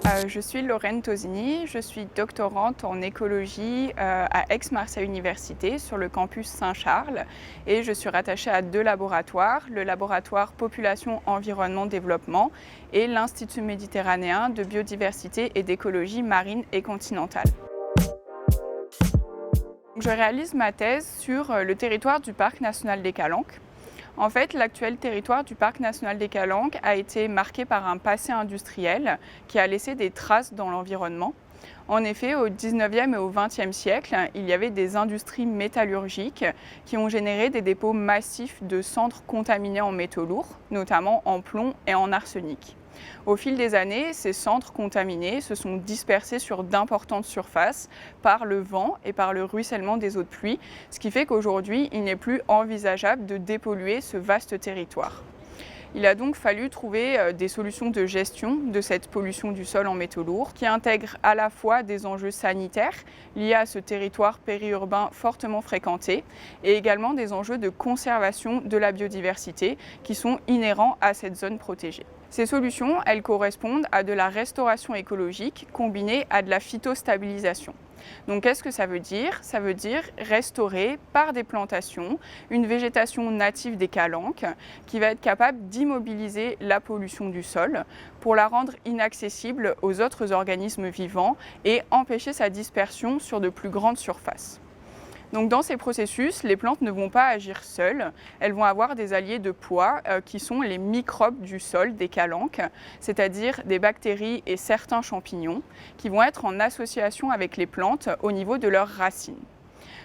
Je suis Lorraine Tosini, je suis doctorante en écologie à Aix-Marseille Université sur le campus Saint-Charles et je suis rattachée à deux laboratoires, le laboratoire Population, Environnement, Développement et l'Institut méditerranéen de biodiversité et d'écologie marine et continentale. Je réalise ma thèse sur le territoire du parc national des Calanques. En fait, l'actuel territoire du parc national des Calanques a été marqué par un passé industriel qui a laissé des traces dans l'environnement. En effet, au 19e et au 20e siècle, il y avait des industries métallurgiques qui ont généré des dépôts massifs de cendres contaminées en métaux lourds, notamment en plomb et en arsenic. Au fil des années, ces cendres contaminées se sont dispersées sur d'importantes surfaces par le vent et par le ruissellement des eaux de pluie, ce qui fait qu'aujourd'hui, il n'est plus envisageable de dépolluer ce vaste territoire. Il a donc fallu trouver des solutions de gestion de cette pollution du sol en métaux lourds qui intègrent à la fois des enjeux sanitaires liés à ce territoire périurbain fortement fréquenté et également des enjeux de conservation de la biodiversité qui sont inhérents à cette zone protégée. Ces solutions, elles correspondent à de la restauration écologique combinée à de la phytostabilisation. Donc qu'est-ce que ça veut dire? Ça veut dire restaurer par des plantations une végétation native des Calanques qui va être capable d'immobiliser la pollution du sol pour la rendre inaccessible aux autres organismes vivants et empêcher sa dispersion sur de plus grandes surfaces. Donc dans ces processus, les plantes ne vont pas agir seules, elles vont avoir des alliés de poids qui sont les microbes du sol des Calanques, c'est-à-dire des bactéries et certains champignons qui vont être en association avec les plantes au niveau de leurs racines.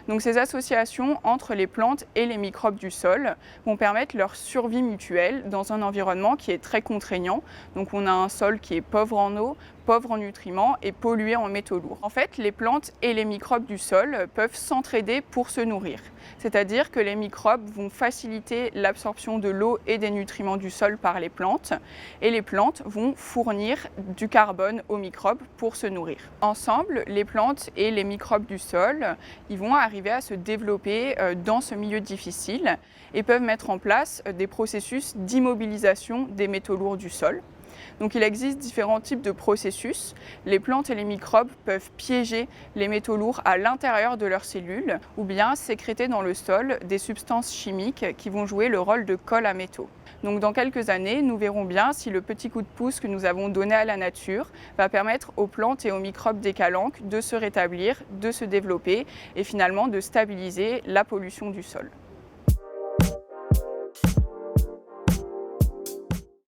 Donc ces associations entre les plantes et les microbes du sol vont permettre leur survie mutuelle dans un environnement qui est très contraignant. Donc on a un sol qui est pauvre en eau, pauvre en nutriments et pollué en métaux lourds. En fait, les plantes et les microbes du sol peuvent s'entraider pour se nourrir. C'est-à-dire que les microbes vont faciliter l'absorption de l'eau et des nutriments du sol par les plantes et les plantes vont fournir du carbone aux microbes pour se nourrir. Ensemble, les plantes et les microbes du sol, ils vont arriver à se développer dans ce milieu difficile et peuvent mettre en place des processus d'immobilisation des métaux lourds du sol. Donc il existe différents types de processus. Les plantes et les microbes peuvent piéger les métaux lourds à l'intérieur de leurs cellules ou bien sécréter dans le sol des substances chimiques qui vont jouer le rôle de colle à métaux. Donc dans quelques années, nous verrons bien si le petit coup de pouce que nous avons donné à la nature va permettre aux plantes et aux microbes des Calanques de se rétablir, de se développer et finalement de stabiliser la pollution du sol.